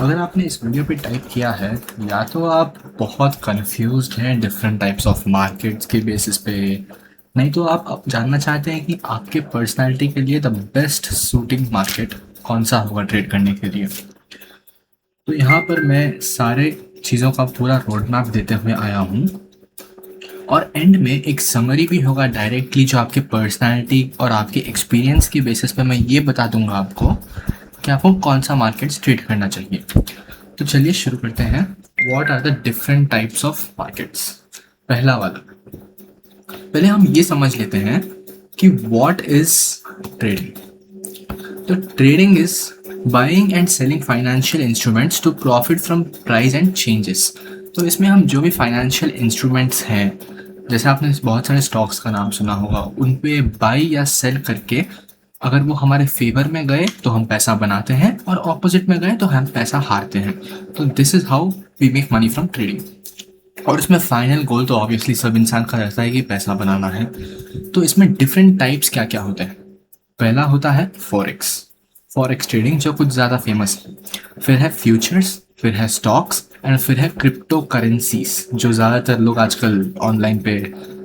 अगर आपने इस वीडियो पे टाइप किया है या तो आप बहुत कंफ्यूज्ड हैं डिफरेंट टाइप्स ऑफ मार्केट्स के बेसिस पे, नहीं तो आप जानना चाहते हैं कि आपके पर्सनालिटी के लिए द बेस्ट सूटिंग मार्केट कौन सा होगा ट्रेड करने के लिए। तो यहाँ पर मैं सारे चीज़ों का पूरा रोड मैप देते हुए आया हूँ और एंड में एक समरी भी होगा डायरेक्टली जो आपके पर्सनालिटी और आपके एक्सपीरियंस के बेसिस पे मैं ये बता दूंगा आपको कि आपको कौन सा मार्केट ट्रेड करना चाहिए। तो चलिए शुरू करते हैं। What are the different types of markets. पहला वाला, पहले हम ये समझ लेते हैं कि व्हाट इज ट्रेडिंग। तो trading is buying and selling financial instruments to profit from price and changes. तो इसमें हम जो भी फाइनेंशियल इंस्ट्रूमेंट्स हैं, जैसे आपने बहुत सारे स्टॉक्स का नाम सुना होगा, उन पे बाई या सेल करके अगर वो हमारे फेवर में गए तो हम पैसा बनाते हैं और ऑपोजिट में गए तो हम पैसा हारते हैं। तो this is how we make money from trading. और इसमें फाइनल गोल तो ऑब्वियसली सब इंसान का रहता है कि पैसा बनाना है। तो इसमें डिफरेंट टाइप्स क्या क्या होते हैं। पहला होता है फॉरेक्स। फॉरेक्स ट्रेडिंग जो कुछ ज़्यादा फेमस है। फिर है फ्यूचर्स, फिर है स्टॉक्स एंड फिर है क्रिप्टो करेंसीज, जो ज़्यादातर लोग आजकल ऑनलाइन पे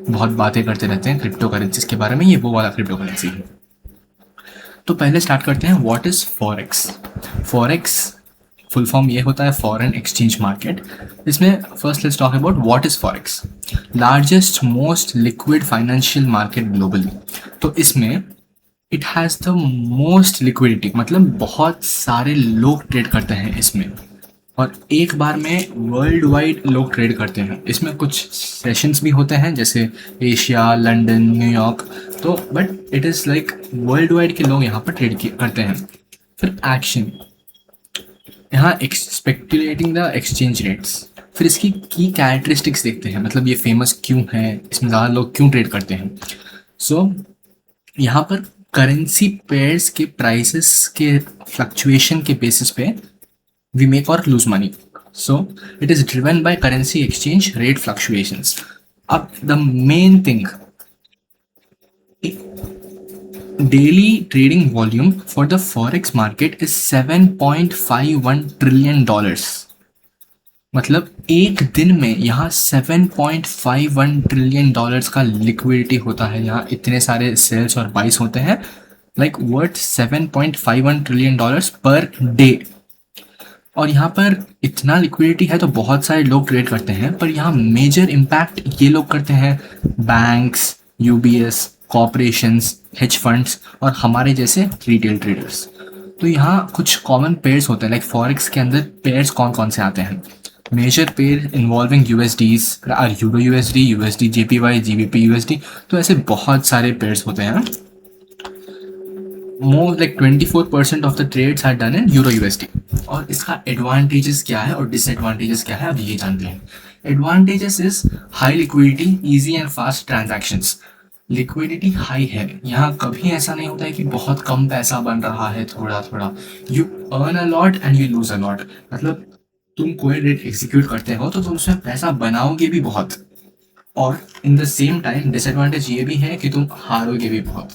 बहुत बातें करते रहते हैं क्रिप्टो करेंसीज के बारे में। ये वो वाला क्रिप्टो करेंसी है। तो पहले स्टार्ट करते हैं what is forex. Forex full form ये होता है फॉरेन एक्सचेंज मार्केट। इसमें first let's talk about what is forex. Largest most liquid financial market globally. तो इसमें it has the most liquidity, मतलब बहुत सारे लोग ट्रेड करते हैं इसमें और एक बार में वर्ल्ड वाइड लोग ट्रेड करते हैं। इसमें कुछ सेशंस भी होते हैं जैसे एशिया, लंदन, न्यूयॉर्क। तो but it is like world wide के लोग यहाँ पर ट्रेड करते हैं। फिर एक्शन, यहाँ स्पेक्यूलेटिंग द एक्सचेंज रेट्स। फिर इसकी की कैरेक्टरिस्टिक्स देखते हैं, मतलब ये फेमस क्यों है, इसमें ज़्यादा लोग क्यों ट्रेड करते हैं। सो यहाँ पर करेंसी पेयर्स के प्राइसेस के फ्लक्चुएशन के बेसिस पे we make or lose money. So it is driven by currency exchange rate fluctuations. Up the main thing, daily trading volume for the forex market is $7.51 trillion. मतलब एक दिन में यहाँ $7.51 trillion का liquidity होता है। यहाँ इतने सारे सेल्स और बाइस होते हैं, like worth $7.51 trillion per day. और यहाँ पर इतना लिक्विडिटी है तो बहुत सारे लोग ट्रेड करते हैं, पर यहाँ मेजर इम्पैक्ट ये लोग करते हैं banks, UBS, corporations, hedge funds और हमारे जैसे रिटेल ट्रेडर्स। तो यहाँ कुछ कॉमन पेयर्स होते हैं, लाइक फॉरेक्स के अंदर पेयर्स कौन कौन से आते हैं। Major pair involving USDs are euro USD, USD JPY, GBP USD. तो ऐसे बहुत सारे पेयर्स होते हैं। More like 24% of the trades are done in euro USD. और इसका एडवांटेजेस क्या है और डिसएडवांटेजेस क्या है, अब ये जानते हैं। Advantages is high liquidity, easy and fast transactions. Liquidity high है, यहाँ कभी ऐसा नहीं होता है कि बहुत कम पैसा बन रहा है थोड़ा थोड़ा। You earn a lot and you lose a lot, मतलब तुम कोई रेट एग्जीक्यूट करते हो तो तुम उसमें पैसा बनाओगे भी बहुत, और in the same time disadvantage ये भी है कि तुम हारोगे भी बहुत।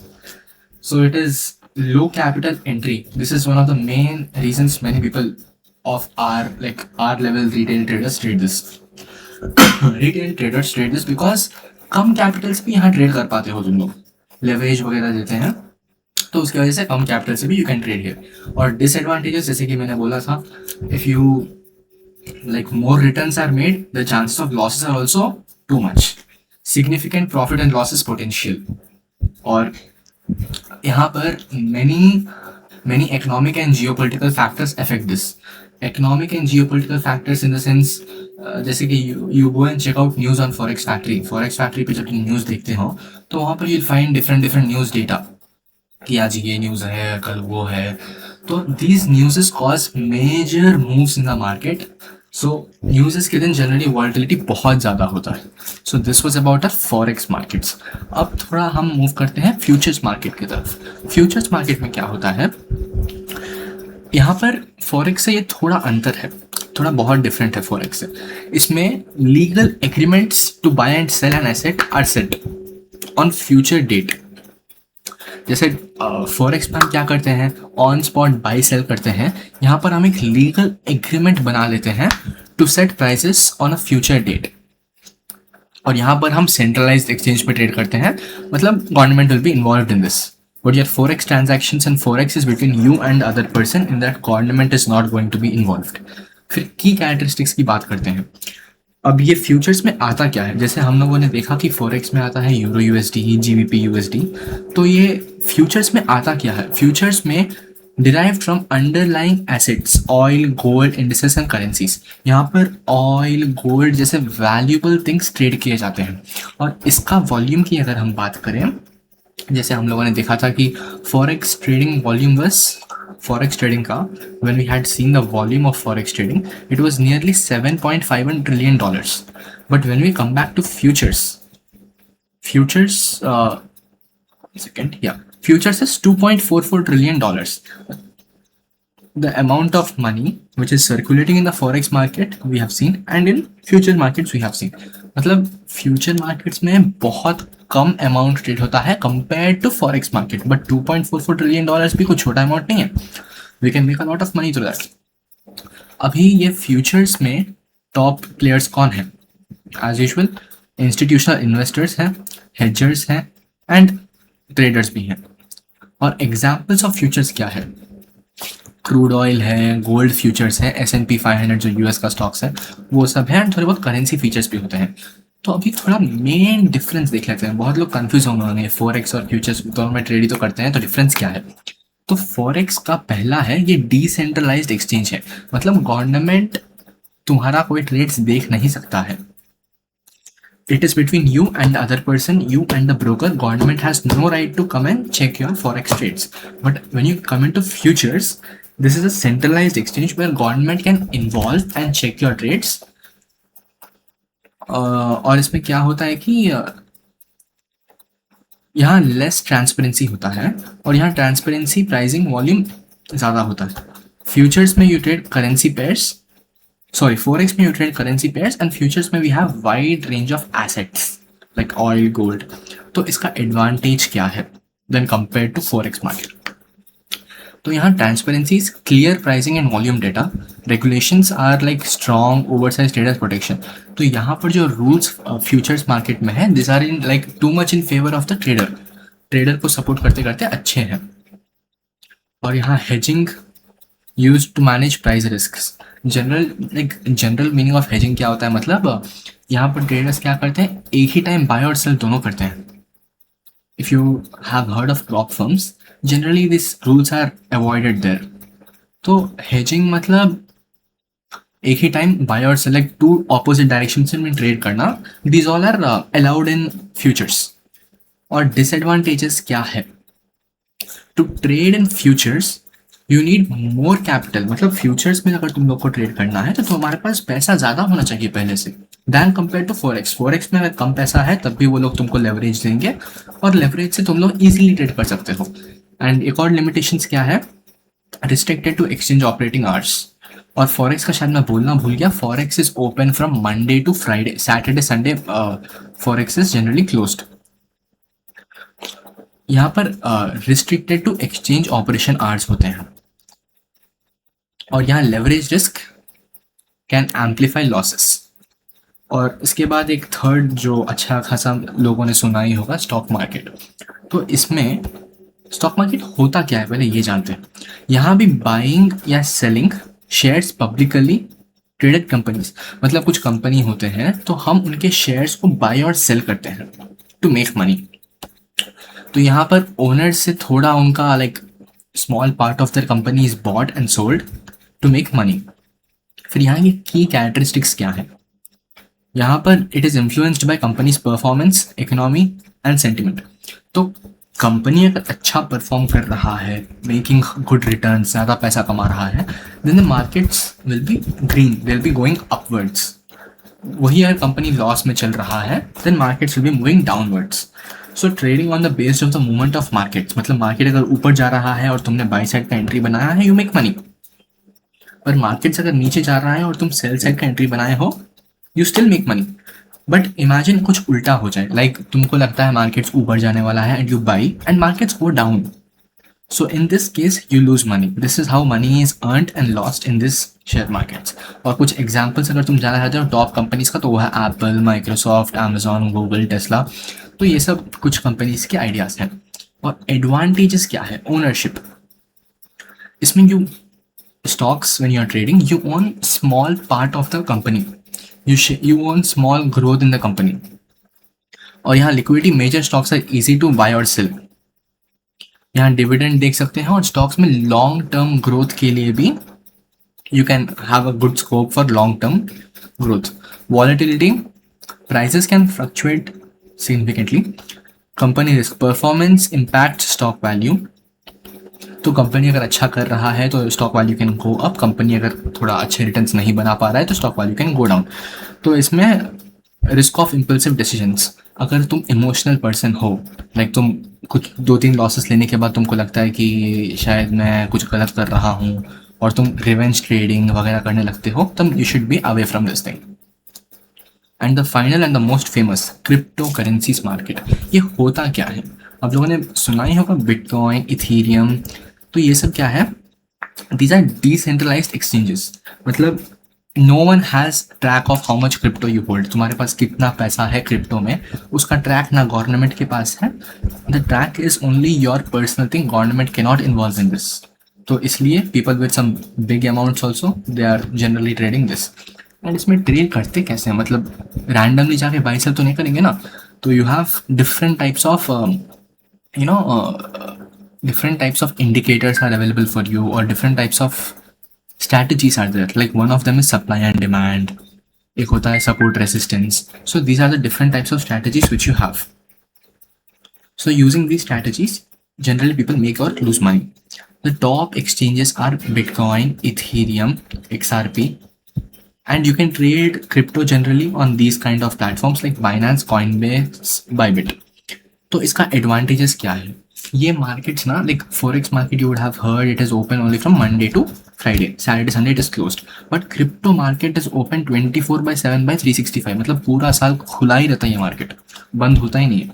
So it is low capital entry. This is one of the main reasons many people of our level retail traders trade this. Retail traders trade this because come Capitals भी यहाँ trade कर पाते हो तुम लोग, लेवरेज वगैरह देते हैं तो उसकी वजह से कम कैपिटल से भी यू कैन ट्रेड हियर। और डिसएडवांटेजेस जैसे कि मैंने बोला था, if you like more returns are made, the chances of losses are also too much. Significant profit and losses potential. और यहाँ पर many economic and geopolitical factors affect this. Economic and geopolitical factors in the sense जैसे कि you go and check out news on forex factory. forex factory पे जब तुम news देखते हो तो वहाँ पर you'll find different news data कि आज ये न्यूज़ है, कल वो है। तो these newses cause major moves in the market. So news के दिन जनरली वॉलेटिलिटी बहुत ज़्यादा होता है। So this was about a forex markets. अब थोड़ा हम मूव करते हैं फ्यूचर्स मार्केट की तरफ। फ्यूचर्स मार्केट में क्या होता है, यहाँ पर फॉरेक्स से ये थोड़ा अंतर है, थोड़ा बहुत डिफरेंट है फॉरेक्स से। इसमें legal agreements to buy and sell an asset are set on future date. जैसे फॉरेक्स में हम क्या करते हैं, ऑन स्पॉट बाई सेल करते हैं। यहाँ पर हम एक लीगल एग्रीमेंट बना लेते हैं to set prices on a future date, और यहाँ पर हम सेंट्रलाइज्ड एक्सचेंज पे ट्रेड करते हैं, मतलब government will be involve in this. But your forex transactions and forex is between you and other person, in that government is not going to be involved. फिर की कैरेक्टरिस्टिक्स की बात करते हैं। अब ये फ्यूचर्स में आता क्या है, जैसे हम लोगों ने देखा कि फॉरेक्स में आता है यूरो यूएसडी, जीबीपी यूएसडी। तो ये फ्यूचर्स में आता क्या है, फ्यूचर्स में derived from underlying assets, oil, gold, indices and currencies. यहाँ पर ऑयल, गोल्ड जैसे वैल्यूएबल थिंग्स ट्रेड किए जाते हैं। और इसका वॉल्यूम की अगर हम बात करें, जैसे हम लोगों ने देखा था कि फॉरेक्स ट्रेडिंग वॉल्यूम बस, फॉरेक्स ट्रेडिंग का when we had seen the volume of forex trading, it was nearly 7.51 trillion dollars. But when we come back to futures second, yeah, futures is 2.44 trillion dollars. The amount of money which is circulating in the forex market we have seen, and in future markets we have seen, मतलब future markets में बहुत कम amount trade होता है compare to forex market. But 2.44 trillion dollars भी कोई छोटा amount नहीं है, we can make a lot of money through that. अभी ये फ्यूचर्स में टॉप प्लेयर्स कौन है, एज यूजुअल इंस्टीट्यूशनल इन्वेस्टर्स हैं, हेजर्स हैं एंड ट्रेडर्स भी हैं। और एग्जाम्पल्स ऑफ फ्यूचर्स क्या है, क्रूड ऑयल है, गोल्ड फ्यूचर्स है, S&P 500 जो यूएस का स्टॉक्स है वो सब है, एंड थोड़े बहुत करेंसी फीचर्स भी होते हैं। तो अभी थोड़ा मेन डिफरेंस देख लेते हैं, बहुत लोग कंफ्यूज होंगे फॉरेक्स और फ्यूचर्स दोनों में ट्रेड ही तो करते हैं, तो डिफरेंस क्या है। तो फॉरेक्स का पहला है ये डिसेंट्रलाइज्ड एक्सचेंज है, मतलब गवर्नमेंट तुम्हारा कोई ट्रेड्स देख नहीं सकता है। It is between you and the other person, you and the broker. Government has no right to come and check your forex trades. But when you come into futures, this is a centralized exchange where government can involve and check your trades. और इसमें क्या होता है कि यहाँ less transparency होता है, और यहाँ ट्रांसपेरेंसी, प्राइसिंग, वॉल्यूम ज़्यादा होता है। फ्यूचर्स में you trade currency pairs, sorry, forex में you trade currency pairs, and futures में we have wide range of assets like oil, gold. तो इसका advantage क्या है then compared to forex market? तो यहाँ transparency is clear pricing and volume data. Regulations are like strong oversized traders protection. तो यहाँ पर जो rules futures market में है, these are in like too much in favor of the trader. Trader को support करते करते अच्छे हैं। और यहाँ hedging used to manage price risks. General meaning of hedging क्या होता है, मतलब यहाँ पर ट्रेडर्स क्या करते हैं, एक ही टाइम बाय और सेल दोनों करते हैं। If you have heard of prop firms, generally this rules are avoided there. तो हेजिंग मतलब एक ही टाइम बाय और sell, like two opposite direction में ट्रेड करना, these all are allowed in futures. और डिसएडवांटेजेस क्या है, to trade in futures you need more capital, मतलब फ्यूचर्स में अगर तुम लोग को ट्रेड करना है तो तुम्हारे पास पैसा ज़्यादा होना चाहिए पहले से, than compare to forex. Forex में अगर कम पैसा है तब भी वो लोग तुमको लेवरेज देंगे, और लेवरेज से तुम लोग इजीली ट्रेड कर सकते हो। एंड एक और लिमिटेशंस क्या है, restricted to exchange operating hours. और फॉरेक्स का शायद मैं बोलना भूल गया, forex is open from Monday to Friday, Saturday Sunday forex is generally closed. यहाँ पर restricted to exchange operation hours होते हैं। और यहाँ leverage risk can amplify losses. और इसके बाद एक थर्ड जो अच्छा खासा लोगों ने सुना ही होगा, स्टॉक मार्केट। तो इसमें स्टॉक मार्केट होता क्या है पहले ये जानते हैं। यहाँ भी बाइंग या selling shares publicly traded companies, मतलब कुछ कंपनी होते हैं तो हम उनके शेयर्स को बाय और सेल करते हैं टू मेक मनी। तो यहाँ पर ओनर्स से थोड़ा उनका like small part of their company is bought and sold to make money. फिर यहाँ की की कैरेक्टरिस्टिक्स क्या है, यहाँ पर it is influenced by company's performance, economy and sentiment. तो कंपनी अगर अच्छा परफॉर्म कर रहा है, मेकिंग गुड रिटर्न, ज़्यादा पैसा कमा रहा है, then the markets will be green, they will be going upwards. वही अगर कंपनी लॉस में चल रहा है, then markets will be moving downwards. So trading on the based of the movement of markets, मतलब मार्केट अगर ऊपर जा रहा है और तुमने बाई साइड का एंट्री बनाया है, यू मेक मनी। पर मार्केट्स अगर नीचे जा रहा है और तुम सेल साइड का एंट्री बनाए हो, you still make money. But imagine कुछ उल्टा हो जाए, लाइक तुमको लगता है मार्केट्स ऊपर जाने वाला है and you by and markets go down. So in this case, you lose money. This is how money is earned and lost in this share markets. और कुछ एग्जाम्पल्स अगर तुम जाना चाहते हो टॉप कंपनीज का, तो वो है Apple, Microsoft, Amazon, Google, Tesla. तो ये सब कुछ कंपनीज के आइडियाज हैं. और एडवांटेजेस क्या है? ओनरशिप. इसमें you stocks, when you are trading, you own small part of the company. You own small growth in the company. और यहाँ liquidity, major stocks are easy to buy और sell. यहाँ dividend देख सकते हैं, और स्टॉक्स में लॉन्ग टर्म ग्रोथ के लिए भी you can have a good scope for long term growth. Volatility, prices can fluctuate significantly. Company risk, performance impact stock value. तो कंपनी अगर अच्छा कर रहा है तो stock value can go up. Company अगर थोड़ा अच्छे रिटर्न्स नहीं बना पा रहा है तो stock value can go down. तो इसमें रिस्क ऑफ इम्पल्सिव डिसीजंस. अगर तुम इमोशनल पर्सन हो, लाइक तुम कुछ 2-3 लॉसेस लेने के बाद तुमको लगता है कि शायद मैं कुछ गलत कर रहा हूँ और तुम रिवेंज ट्रेडिंग वगैरह करने लगते हो, तब you should be away from this thing. And the final and the most famous, crypto currencies market. ये होता क्या है? आप लोगों ने सुना ही होगा बिटकॉइन, इथीरियम. तो ये सब क्या है? These are decentralised exchanges. मतलब no one has track of how much crypto you hold. तुम्हारे पास कितना पैसा है क्रिप्टो में, उसका ट्रैक ना गवर्नमेंट के पास है. The track is only your personal thing. Government can not involve in this. तो इसलिए people with some big amounts also they are generally trading this. And इसमें ट्रेड करते कैसे हैं? मतलब रैंडमली जाके बाई सेल तो नहीं करेंगे ना. तो you have different types of you know different types of indicators are available for you, or different types of strategies are there. Like one of them is supply and demand, एक होता है support resistance. So these are the different types of strategies which you have. So using these strategies, generally people make or lose money. The top exchanges are Bitcoin, Ethereum, XRP, and you can trade crypto generally on these kind of platforms like Binance, Coinbase, Bybit. तो इसका advantages क्या है? ये markets ना, like forex market you would have heard it is open only from Monday to Friday, Saturday Sunday it is closed. But crypto market is open 24/7/365. मतलब पूरा साल खुला ही रहता है ये मार्केट, बंद होता ही नहीं है.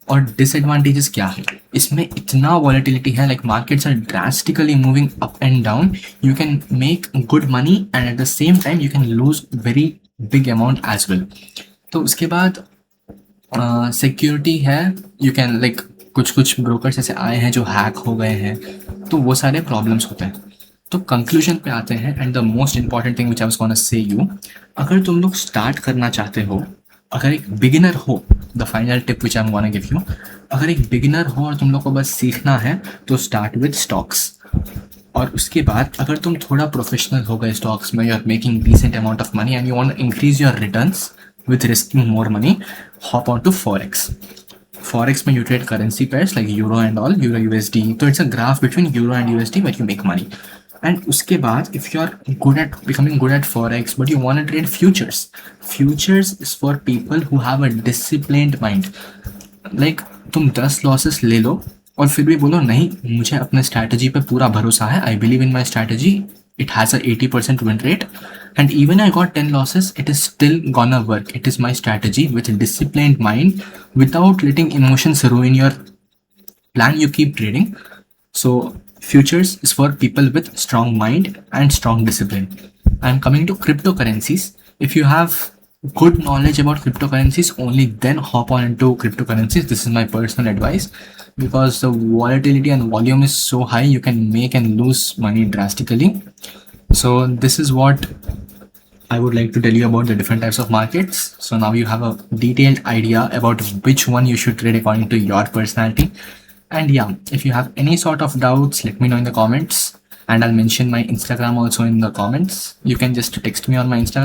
और डिसएडवांटेजेस क्या है? इसमें इतना वॉलेटिलिटी है, like markets are drastically moving up and down. You can make good money and at the same time you can lose very big amount as well. तो उसके बाद सिक्योरिटी है. यू कैन लाइक कुछ brokers ऐसे आए हैं जो hack हो गए हैं, तो वो सारे प्रॉब्लम्स होते हैं. तो कंक्लूजन पे आते हैं. And the most important thing which I was gonna say you, अगर तुम लोग स्टार्ट करना चाहते हो, अगर एक बिगिनर हो, the final tip which I am gonna give you, अगर एक बिगिनर हो और तुम लोग को बस सीखना है, तो स्टार्ट विद स्टॉक्स. और उसके बाद अगर तुम थोड़ा प्रोफेशनल हो गए स्टॉक्स में, you are making decent amount of money and you want to increase your returns with risking more money, hop on to forex. Forex में you trade currency pairs like euro and all, euro USD. So it's a graph between euro and USD where you make money. And उसके बाद if you are becoming good at forex but you want to trade futures, futures is for people who have a disciplined mind. Like तुम 10 losses ले लो और फिर भी बोलो नहीं, मुझे अपने स्ट्रैटेजी पे पूरा भरोसा है, I believe in my strategy, it has a 80% win rate, and even I got 10 losses, it is still gonna work. It is my strategy with a disciplined mind, without letting emotions ruin your plan. You keep trading. So futures is for people with strong mind and strong discipline. I'm coming to cryptocurrencies. If you have good knowledge about cryptocurrencies, only then hop on into cryptocurrencies. This is my personal advice, because the volatility and volume is so high, you can make and lose money drastically. So this is what I would like to tell you about the different types of markets. So now you have a detailed idea about which one you should trade according to your personality. And yeah, if you have any sort of doubts, let me know in the comments, and I'll mention my Instagram also in the comments. You can just text me on my Instagram.